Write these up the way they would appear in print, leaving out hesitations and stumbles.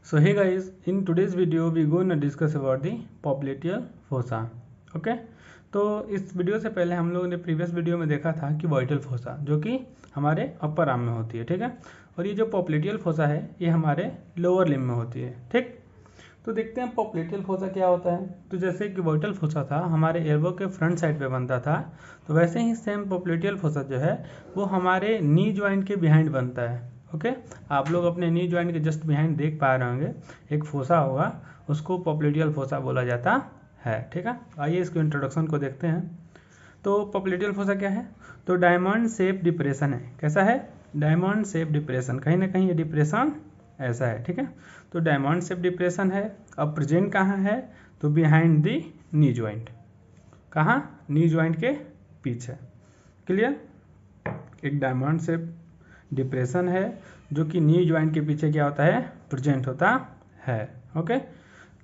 So hey guys, in today's video we going to discuss about the popliteal fossa. Okay तो इस video से पहले हम लोगों ने प्रीवियस वीडियो में देखा था कि वाइटल फोसा जो कि हमारे अपर आर्म में होती है, ठीक है। और ये जो पोप्लिटियल फोसा है ये हमारे लोअर लिम्ब में होती है, ठीक। तो देखते हैं पोप्लिटियल फोसा क्या होता है। तो जैसे कि वाइटल फोसा था हमारे एल्बो के फ्रंट साइड पे बनता था, तो वैसे ही सेम पोप्लिटियल फोसा जो है वो हमारे नी ज्वाइंट के बिहाइंड बनता है। ओके आप लोग अपने नी ज्वाइंट के जस्ट बिहाइंड देख पा रहे होंगे एक फोसा होगा, उसको पोप्लिटियल फोसा बोला जाता है, ठीक है। आइए इसके इंट्रोडक्शन को देखते हैं। तो पोप्लिटियल फोसा क्या है, तो डायमंड शेप डिप्रेशन है। कैसा है? Diamond shape depression. कहीं ना कहीं ये डिप्रेशन ऐसा है, ठीक है। तो डायमंड शेप डिप्रेशन है। अब प्रेजेंट कहाँ है, तो बिहाइंड दी नी ज्वाइंट। कहाँ? नी ज्वाइंट के पीछे। क्लियर? एक डायमंड शेप डिप्रेशन है जो कि नी ज्वाइंट के पीछे क्या होता है, प्रेजेंट होता है। Okay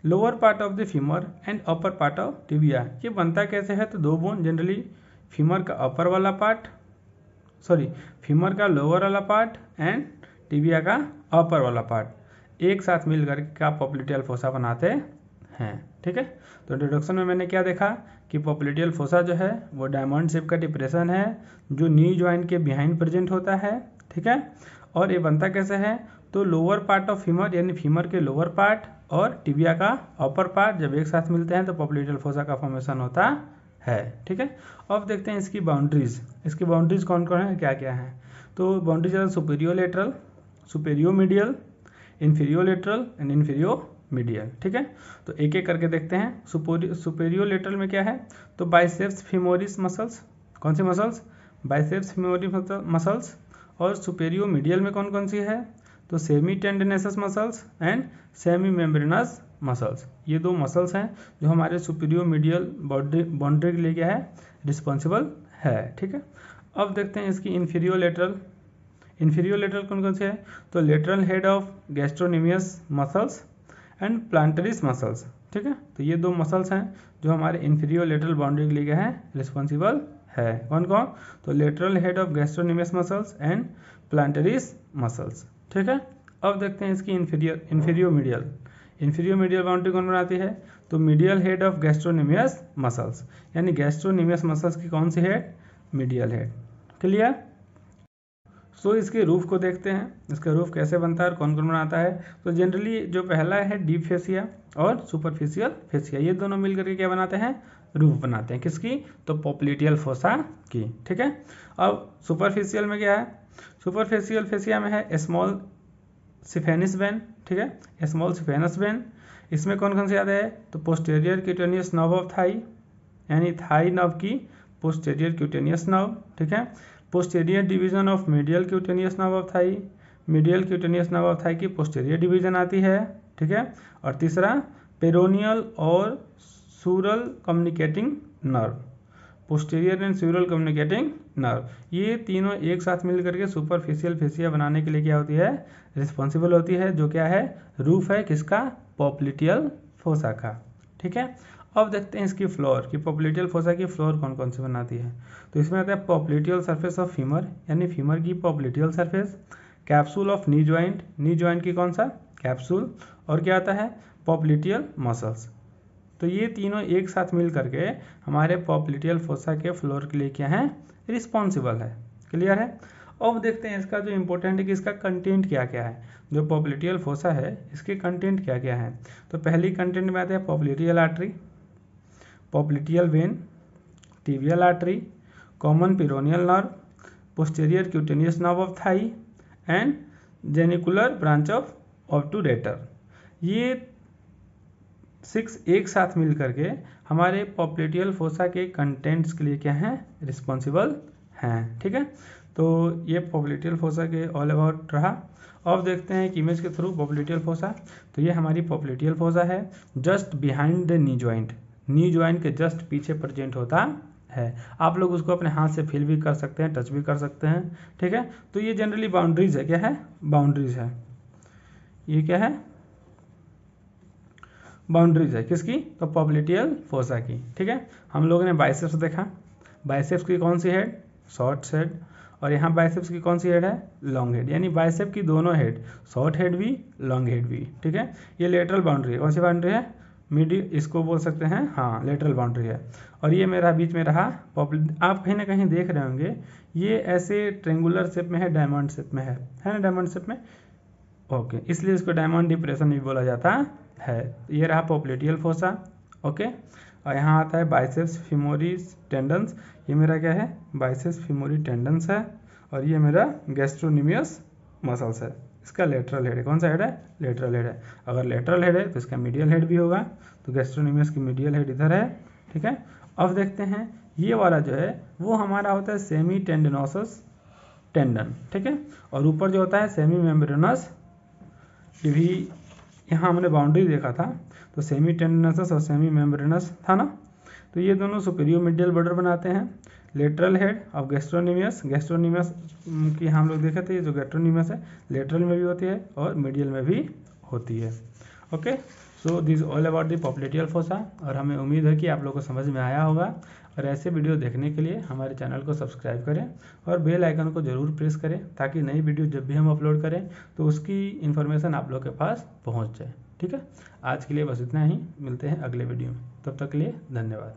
lower part of the femur and upper part of tibia. ये बनता कैसे है, तो दो बोन जनरली फीमर का अपर वाला पार्ट, फीमर का लोअर वाला पार्ट एंड टिबिया का अपर वाला पार्ट एक साथ मिल करके का पोप्लिटियल फोसा बनाते हैं, ठीक है। तो इंट्रोडक्शन में मैंने क्या देखा कि पोप्लिटियल फोसा जो है वो डायमंड शेप का डिप्रेशन है जो नी ज्वाइंट के बिहाइंड प्रेजेंट होता है, ठीक है। और ये बनता कैसे है, तो लोअर पार्ट ऑफ फीमर यानी फीमर के लोअर पार्ट और टिबिया का अपर पार्ट जब एक साथ मिलते हैं तो पोप्लिटियल फोसा का फॉर्मेशन होता है, ठीक है। अब देखते हैं इसकी बाउंड्रीज। इसकी बाउंड्रीज कौन कौन है, क्या क्या है। तो बाउंड्रीज है superior lateral, superior medial, inferior lateral and inferior medial, ठीक है। तो एक एक करके देखते हैं। सुपेरियो लेटरल में क्या है, तो बाइसेप्स फीमोरिस मसल्स। कौन सी मसल्स? Biceps femoris muscles. और सुपेरियो मीडियल में कौन कौन सी है, तो semi tendinosus muscles and semi membranosus muscles. ये दो मसल्स हैं जो हमारे सुपेरियो मीडियल बाउंड्री के लिए क्या है, रिस्पॉन्सिबल है, ठीक है। अब देखते हैं इसकी इन्फीरियो लेटरल। इन्फीरियो लेटरल कौन कौन से है, तो lateral head of gastrocnemius muscles and plantaris muscles, ठीक है। तो ये दो मसल्स हैं जो हमारे इन्फीरियो लेटरल बाउंड्री के लिए क्या है, रिस्पॉन्सिबल है। कौन कौन, तो lateral head of gastrocnemius muscles and plantaris muscles, ठीक है। अब देखते हैं इसकी inferior medial. Inferior medial boundary कौन बनाती है, तो medial head of gastrocnemius muscles, यानी गैस्ट्रोनिमियस मसल्स की कौन सी head, medial head. Clear? So इसके रूफ को देखते हैं, इसका रूफ कैसे बनता है और कौन कौन बनाता है। तो जनरली जो पहला है डीप फेसिया और सुपरफिशियल फेसिया, ये दोनों मिलकर के क्या बनाते हैं, रूफ बनाते हैं। किसकी, तो पोप्लिटियल फोसा की, ठीक है। अब सुपरफिशियल में क्या है, सुपरफिशियल फेसिया में है स्मॉल सिफेनिस वेन, ठीक है, स्मॉल सिफेनस वेन। इसमें कौन कौन से आते हैं, तो posterior cutaneous nerve of thigh, यानी थाई नर्व की पोस्टेरियर क्यूटेनियस नर्व, ठीक है। Posterior division of medial cutaneous nerve of thigh, medial cutaneous nerve of thigh की पोस्टेरियर डिवीजन आती है, ठीक है। और तीसरा पेरोनियल और sural communicating nerve, posterior and sural communicating nerve, ये तीनों एक साथ मिल करके सुपरफिशियल फेसिया बनाने के लिए क्या होती है, रिस्पॉन्सिबल होती है, जो क्या है, रूफ है किसका, पोप्लिटियल फोसा का, ठीक है। अब देखते हैं इसकी फ्लोर की, पोप्लिटियल फोसा की फ्लोर कौन कौन सी बनाती है। तो इसमें आता है पोप्लिटियल सरफेस ऑफ फीमर, यानी फीमर की popliteal surface, capsule of knee joint, knee joint की कौन सा, कैप्सूल, और क्या आता है, पोप्लिटियल मसल्स। तो ये तीनों एक साथ मिल करके हमारे पोप्लिटियल फोसा के फ्लोर के लिए क्या है, रिस्पॉन्सिबल है। क्लियर है? अब देखते हैं इसका जो इम्पोर्टेंट है कि इसका कंटेंट क्या क्या है। जो पोप्लिटियल फोसा है इसके कंटेंट क्या क्या है, तो पहली कंटेंट में आते हैं popliteal artery, popliteal when, tibial artery, common peroneal nerve, posterior cutaneous nerve of Thai and genicular branch of obturator. ये 6 एक साथ मिल करके हमारे पोप्लिटियल फोसा के कंटेंट्स के लिए क्या है, रिस्पॉन्सिबल हैं, ठीक है। तो ये पोप्लिटियल फोसा के ऑल अबाउट रहा। अब देखते हैं एक इमेज के थ्रू पोप्लिटियल फोसा। तो ये हमारी पोप्लिटियल फोसा है just behind the knee joint, knee joint के जस्ट पीछे प्रेजेंट होता है। आप लोग उसको अपने हाथ से फील भी कर सकते हैं, टच भी कर सकते हैं, ठीक है। तो ये जनरली बाउंड्रीज है, क्या है, बाउंड्रीज है, ये क्या है, बाउंड्रीज है किसकी, तो पोप्लिटियल फोसा की, ठीक है। हम लोगों ने बाइसेप्स देखा, बाइसेप्स की कौन सी हेड, शॉर्ट हेड, और यहाँ बाइसेप्स की कौन सी हेड है, लॉन्ग हेड, यानी बाइसेप की दोनों हेड, शॉर्ट हेड भी लॉन्ग हेड भी, ठीक है। ये लेटरल बाउंड्री है, कौन सी बाउंड्री है, मिडी, इसको बोल सकते हैं, हाँ लेटरल बाउंड्री है। और ये मेरा बीच में रहा आप कहीं ना कहीं देख रहे होंगे ये ऐसे ट्रेंगुलर शेप में है, डायमंड शेप में है ना, डायमंड शेप में, ओके, इसलिए इसको डायमंड डिप्रेशन भी बोला जाता है। ये रहा पॉप्लेटियल फोसा, ओके। और यहाँ आता है बाइसेप्स फीमोरिस टेंडन्स, ये मेरा क्या है, बाइसेप्स फीमोरी टेंडन्स है। और ये मेरा गैस्ट्रोनिमियस मसल्स है, इसका लेटरल हेड है, कौन सा हेड है, लेटरल हेड है। अगर लेटरल हेड है तो इसका मीडियल हेड भी होगा, तो गैस्ट्रोनिमियस की मीडियल हेड इधर है, ठीक है। अब देखते हैं ये वाला जो है वो हमारा होता है सेमी टेंडनोसस टेंडन, ठीक है। और ऊपर जो होता है सेमी मेम्ब्रेनस, ये भी यहाँ हमने बाउंड्री देखा था, तो सेमी टेंडनस और सेमी मेम्ब्रेनस था ना, तो ये दोनों सुपीरियर मीडियल बॉर्डर बनाते हैं। Lateral head of gastrocnemius, gastrocnemius की हम लोग देखे थे, ये जो गैस्ट्रोनिमियस है लेटरल में भी होती है और मीडियल में भी होती है, okay. So this all about the popliteal fossa, और हमें उम्मीद है कि आप लोगों को समझ में आया होगा। और ऐसे वीडियो देखने के लिए हमारे चैनल को सब्सक्राइब करें और बेल आइकन को ज़रूर प्रेस करें, ताकि नई वीडियो जब भी हम अपलोड करें तो उसकी इन्फॉर्मेशन आप लोग के पास पहुंच जाए, ठीक है। आज के लिए बस इतना ही, मिलते हैं अगले वीडियो में, तब तक के लिए धन्यवाद।